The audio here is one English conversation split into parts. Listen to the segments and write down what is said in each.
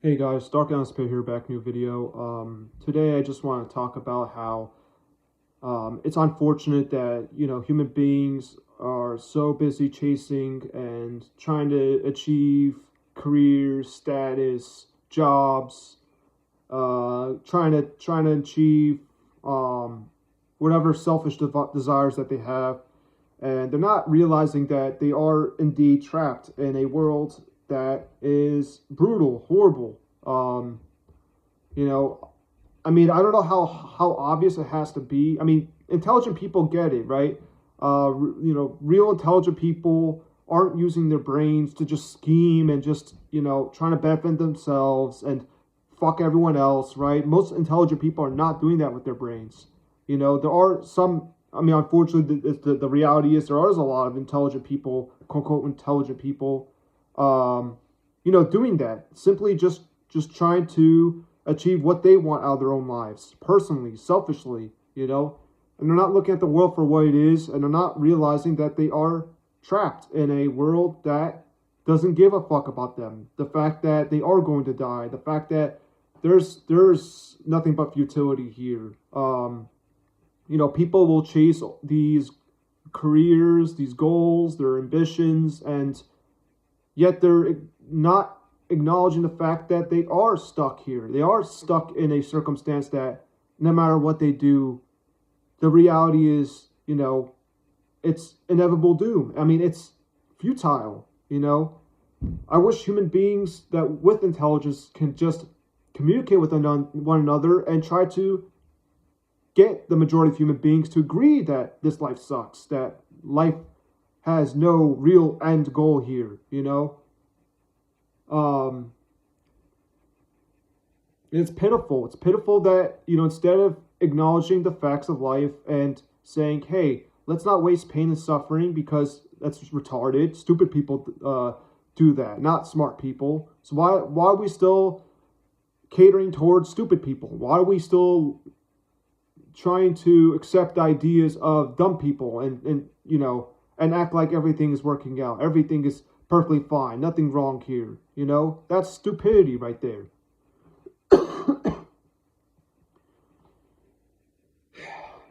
Hey guys, Dark Pit here, back new video. Today I just want to talk about how it's unfortunate that human beings are so busy chasing and trying to achieve careers, status, jobs, trying to achieve whatever selfish desires that they have, and they're not realizing that they are indeed trapped in a world that is brutal, horrible. You know, I mean, I don't know how obvious it has to be. I mean, intelligent people get it, right? Real intelligent people aren't using their brains to just scheme and just trying to benefit themselves and fuck everyone else, right? Most intelligent people are not doing that with their brains. There are some. I mean, unfortunately, the reality is there is a lot of intelligent people, quote unquote, intelligent people, doing that. Simply just trying to achieve what they want out of their own lives, personally, selfishly, and they're not looking at the world for what it is, and they're not realizing that they are trapped in a world that doesn't give a fuck about them. The fact that they are going to die, the fact that there's nothing but futility here. People will chase these careers, these goals, their ambitions, and yet they're not acknowledging the fact that they are stuck here. They are stuck in a circumstance that no matter what they do, the reality is, it's inevitable doom. I mean, it's futile, I wish human beings that with intelligence can just communicate with one another and try to get the majority of human beings to agree that this life sucks, that life has no real end goal here, It's pitiful. It's pitiful that, instead of acknowledging the facts of life and saying, hey, let's not waste pain and suffering because that's retarded. Stupid people do that, not smart people. So why are we still catering towards stupid people? Why are we still trying to accept ideas of dumb people and act like everything is working out? Everything is perfectly fine. Nothing wrong here. That's stupidity right there.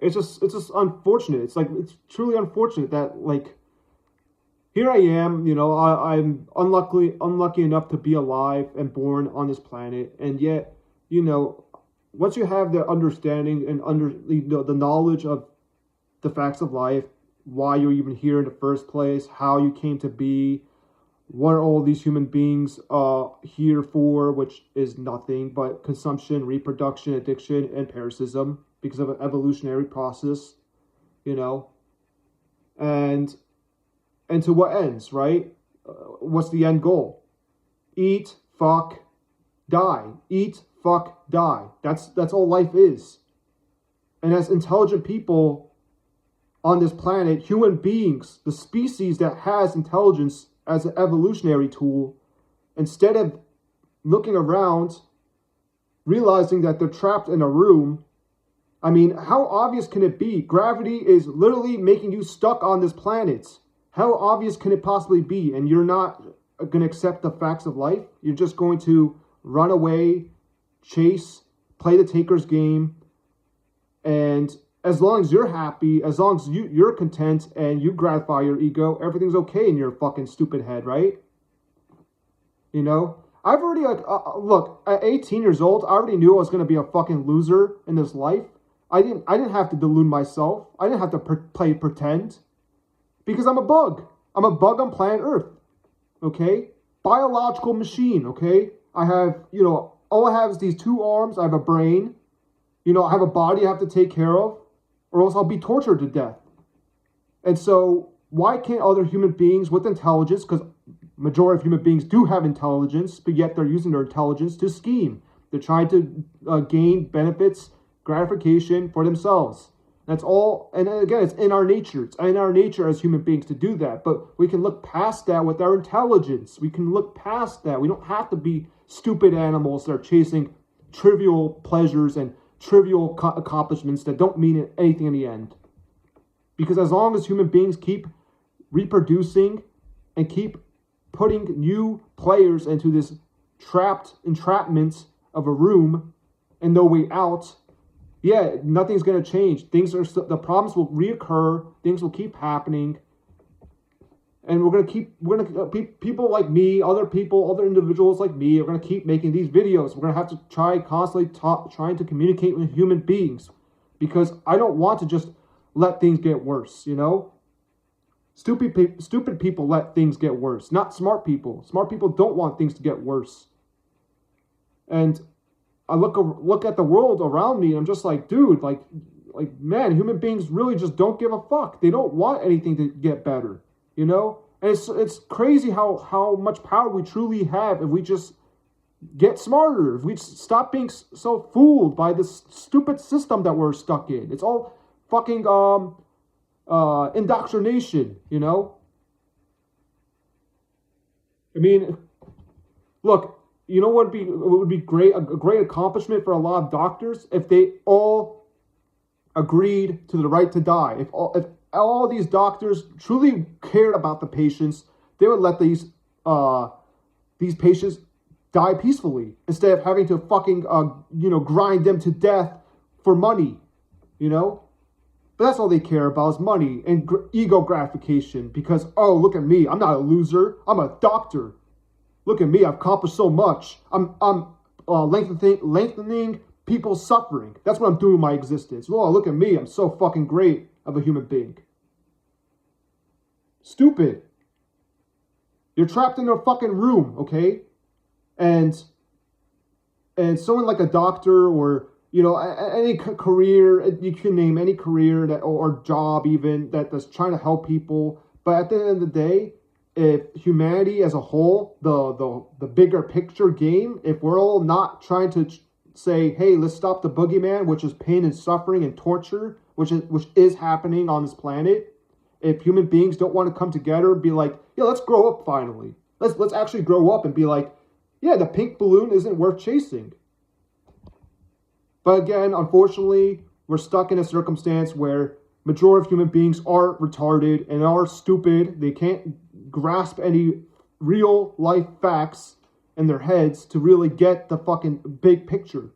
It's just unfortunate. It's truly unfortunate that here I am, I'm unlucky enough to be alive and born on this planet, and yet, once you have the understanding and the knowledge of the facts of life, why you're even here in the first place, how you came to be, what are all these human beings here for, which is nothing but consumption, reproduction, addiction, and parasitism because of an evolutionary process, and to what ends, right? What's the end goal? Eat, fuck, die. Eat, fuck, die. That's all life is. And as intelligent people on this planet, human beings, the species that has intelligence as an evolutionary tool, instead of looking around, realizing that they're trapped in a room. I mean, how obvious can it be? Gravity is literally making you stuck on this planet. How obvious can it possibly be? And you're not going to accept the facts of life? You're just going to run away, chase, play the taker's game, and as long as you're happy, as long as you're content and you gratify your ego, everything's okay in your fucking stupid head, right? I've already, look, at 18 years old, I already knew I was going to be a fucking loser in this life. I didn't have to delude myself. I didn't have to play pretend. Because I'm a bug. I'm a bug on planet Earth. Okay? Biological machine, okay? I have, all I have is these two arms. I have a brain. I have a body I have to take care of, or else I'll be tortured to death. And so, why can't other human beings with intelligence, because majority of human beings do have intelligence, but yet they're using their intelligence to scheme. They're trying to gain benefits, gratification for themselves. That's all, and again, it's in our nature. It's in our nature as human beings to do that, but we can look past that with our intelligence. We can look past that. We don't have to be stupid animals that are chasing trivial pleasures and trivial accomplishments that don't mean anything in the end. Because as long as human beings keep reproducing and keep putting new players into this entrapment of a room and no way out, yeah, nothing's going to change. The problems will reoccur. Things will keep happening. And people like me, other individuals like me are going to keep making these videos. We're going to have to constantly trying to communicate with human beings, because I don't want to just let things get worse, you know? Stupid people let things get worse, not smart people. Smart people don't want things to get worse. And I look at the world around me and I'm just like, dude, like man, human beings really just don't give a fuck. They don't want anything to get better, you know? And it's crazy how much power we truly have if we just get smarter, if we stop being so fooled by this stupid system that we're stuck in. It's all fucking indoctrination, you know? I mean, look, you know what would be great? A great accomplishment for a lot of doctors if they all agreed to the right to die. If all these doctors truly cared about the patients, they would let these patients die peacefully instead of having to fucking grind them to death for money, you know. But that's all they care about is money and ego gratification. Because, oh, look at me, I'm not a loser, I'm a doctor. Look at me, I've accomplished so much. I'm lengthening people's suffering. That's what I'm doing with my existence. Oh, look at me, I'm so fucking great of a human being. Stupid. You're trapped in a fucking room, okay? And someone like a doctor or, you know, any career, you can name any career that or job even that's trying to help people. But at the end of the day, if humanity as a whole, the bigger picture game, if we're all not trying to say, hey, let's stop the boogeyman, which is pain and suffering and torture, which is happening on this planet. If human beings don't want to come together and be like, yeah, let's grow up finally. Let's actually grow up and be like, yeah, the pink balloon isn't worth chasing. But again, unfortunately, we're stuck in a circumstance where majority of human beings are retarded and are stupid. They can't grasp any real life facts in their heads to really get the fucking big picture.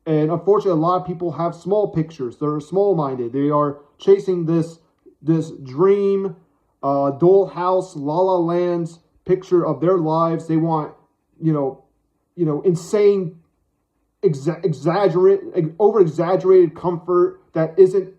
And unfortunately, a lot of people have small pictures. They're small-minded. They are chasing this dream, dollhouse, La La Land picture of their lives. They want, insane, over-exaggerated comfort that isn't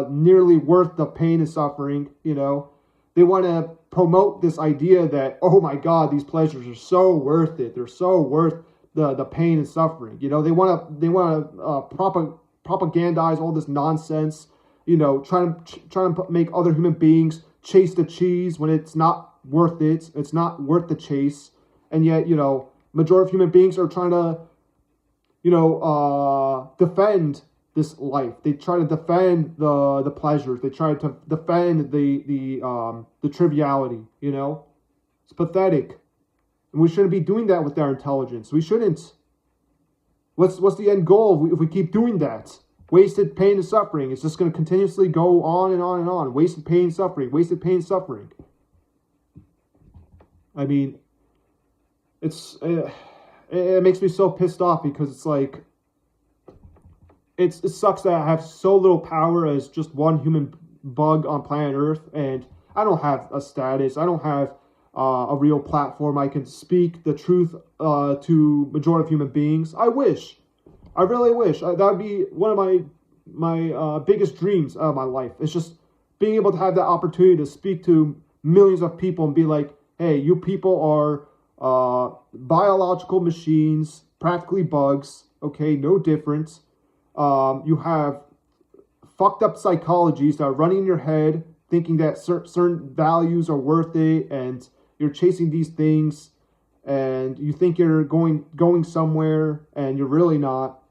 nearly worth the pain and suffering, you know. They want to promote this idea that, oh my God, these pleasures are so worth it. They're so worth the pain and suffering. You know, they want to propagandize all this nonsense, you know, trying to make other human beings chase the cheese when it's not worth it. It's not worth the chase. And yet, you know, majority of human beings are trying to, defend this life. They try to defend the pleasures. They try to defend the triviality, you know. It's pathetic. And we shouldn't be doing that with our intelligence. We shouldn't. What's the end goal if we keep doing that? Wasted pain and suffering. It's just going to continuously go on and on and on. Wasted pain and suffering. Wasted pain and suffering. I mean, it makes me so pissed off because it's like, it sucks that I have so little power as just one human bug on planet Earth, and I don't have a status. I don't have a real platform. I can speak the truth to majority of human beings. I wish. I really wish. That would be one of my biggest dreams of my life. It's just being able to have that opportunity to speak to millions of people and be like, hey, you people are biological machines, practically bugs, okay, no difference. You have fucked up psychologies that are running in your head, thinking that certain values are worth it, and you're chasing these things, and you think you're going somewhere, and you're really not.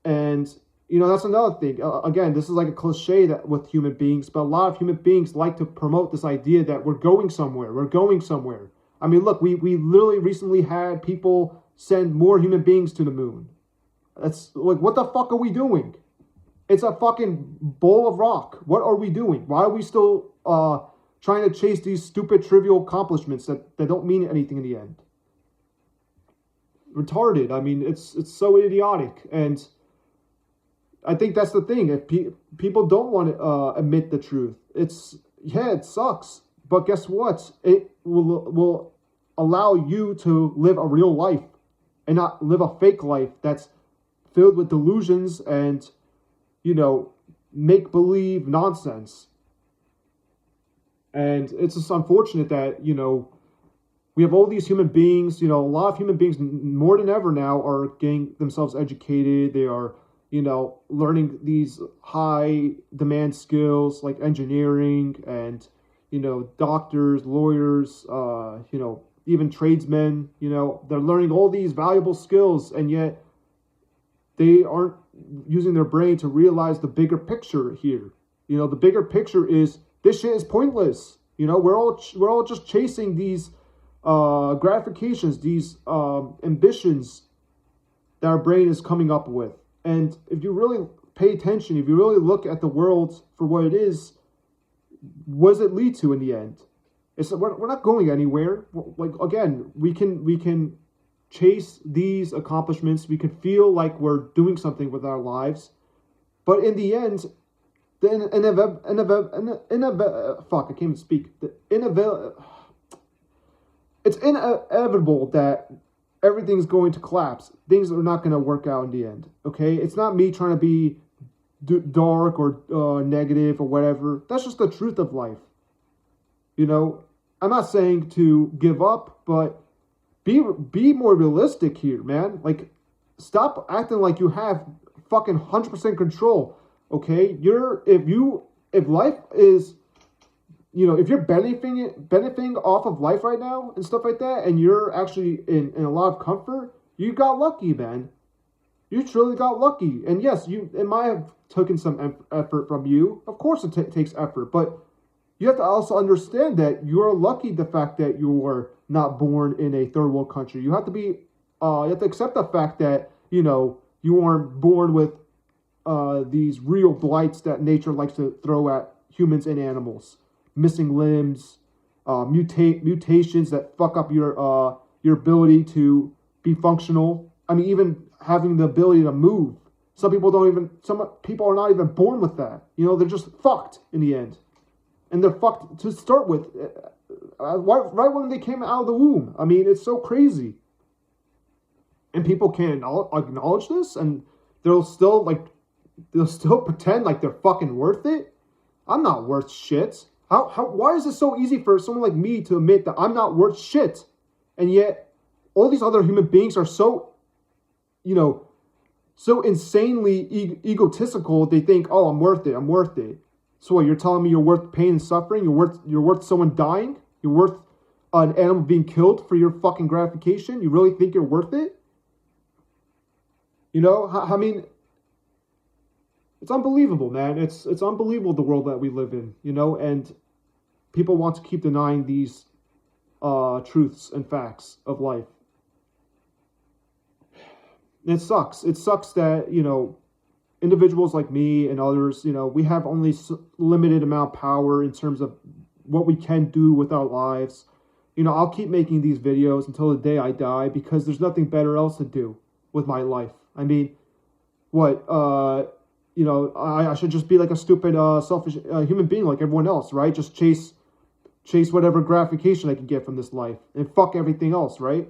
And, you know, that's another thing. Again, this is like a cliche that with human beings, but a lot of human beings like to promote this idea that we're going somewhere. We're going somewhere. I mean, look, we literally recently had people send more human beings to the moon. That's like, what the fuck are we doing? It's a fucking bowl of rock. What are we doing? Why are we still trying to chase these stupid, trivial accomplishments that don't mean anything in the end? retarded. I mean, it's so idiotic. And I think that's the thing. If people don't want to admit the truth, it sucks. But guess what? It will allow you to live a real life and not live a fake life that's filled with delusions and, make-believe nonsense. And it's just unfortunate that, we have all these human beings, a lot of human beings more than ever now are getting themselves educated. They are, learning these high demand skills like engineering and, doctors, lawyers, even tradesmen, they're learning all these valuable skills, and yet they aren't using their brain to realize the bigger picture here. The bigger picture is this shit is pointless. We're all just chasing these gratifications, these ambitions that our brain is coming up with. And if you really pay attention, if you really look at the world for what it is, what does it lead to in the end? We're not going anywhere. Like, again, we can chase these accomplishments. We can feel like we're doing something with our lives, but in the end, it's inevitable that everything's going to collapse. Things are not going to work out in the end. Okay, it's not me trying to be dark or negative or whatever. That's just the truth of life. I'm not saying to give up, but be more realistic here, man. Like, stop acting like you have fucking 100% control. Okay, if life is, if you're benefiting off of life right now and stuff like that, and you're actually in a lot of comfort, you got lucky, man. You truly got lucky. And yes, it might have taken some effort from you. Of course it takes effort, but you have to also understand that you're lucky the fact that you were not born in a third world country. You have to accept the fact that, you weren't born with these real blights that nature likes to throw at humans and animals. Missing limbs, mutations that fuck up your ability to be functional. I mean, even having the ability to move. Some people are not even born with that. They're just fucked in the end. And they're fucked to start with, right when they came out of the womb. I mean, it's so crazy. And people can't acknowledge this, and they'll still pretend like they're fucking worth it. I'm not worth shit. Why is it so easy for someone like me to admit that I'm not worth shit? And yet, all these other human beings are so, so insanely egotistical. They think, oh, I'm worth it. So what, you're telling me you're worth pain and suffering? You're worth someone dying? You're worth an animal being killed for your fucking gratification? You really think you're worth it? I mean, it's unbelievable, man. It's unbelievable the world that we live in, and people want to keep denying these truths and facts of life. And it sucks. It sucks that, individuals like me and others, we have only limited amount of power in terms of what we can do with our lives. I'll keep making these videos until the day I die because there's nothing better else to do with my life. I mean, what, I should just be like a stupid, selfish human being like everyone else, right? Just chase whatever gratification I can get from this life and fuck everything else, right?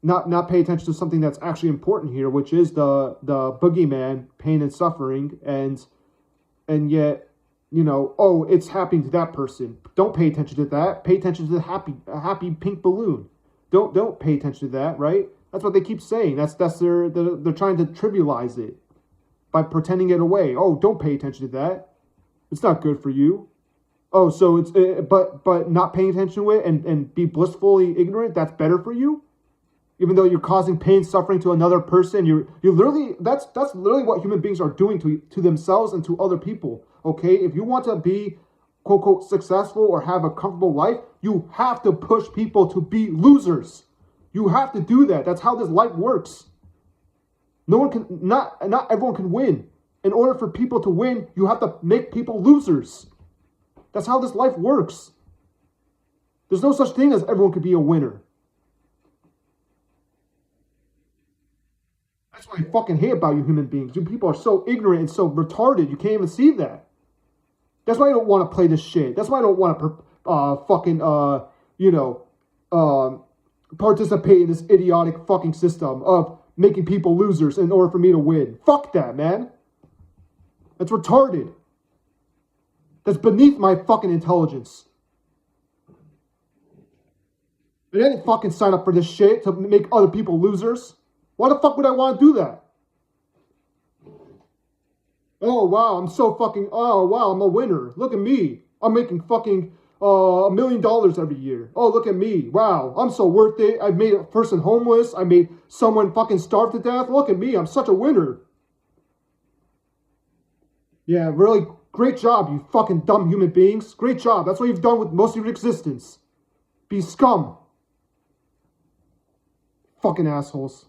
Not pay attention to something that's actually important here, which is the boogeyman, pain and suffering, and yet, oh, it's happening to that person. Don't pay attention to that. Pay attention to the happy pink balloon. Don't pay attention to that, right? That's what they keep saying. They're trying to trivialize it by pretending it away. Oh, don't pay attention to that. It's not good for you. Oh, so it's but not paying attention to it and be blissfully ignorant, that's better for you? Even though you're causing pain, suffering to another person, you literally, that's literally what human beings are doing to themselves and to other people. Okay, if you want to be quote unquote successful or have a comfortable life, you have to push people to be losers. You have to do that. That's how this life works. Not everyone can win. In order for people to win, you have to make people losers. That's how this life works. There's no such thing as everyone could be a winner. That's what I fucking hate about you human beings. You people are so ignorant and so retarded. You can't even see that. That's why I don't want to play this shit. That's why I don't want to, participate in this idiotic fucking system of making people losers in order for me to win. Fuck that, man. That's retarded. That's beneath my fucking intelligence. I didn't fucking sign up for this shit to make other people losers. Why the fuck would I want to do that? Oh, wow, I'm a winner. Look at me. I'm making fucking $1 million every year. Oh, look at me. Wow, I'm so worth it. I made a person homeless. I made someone fucking starve to death. Look at me. I'm such a winner. Yeah, really great job, you fucking dumb human beings. Great job. That's what you've done with most of your existence. Be scum. Fucking assholes.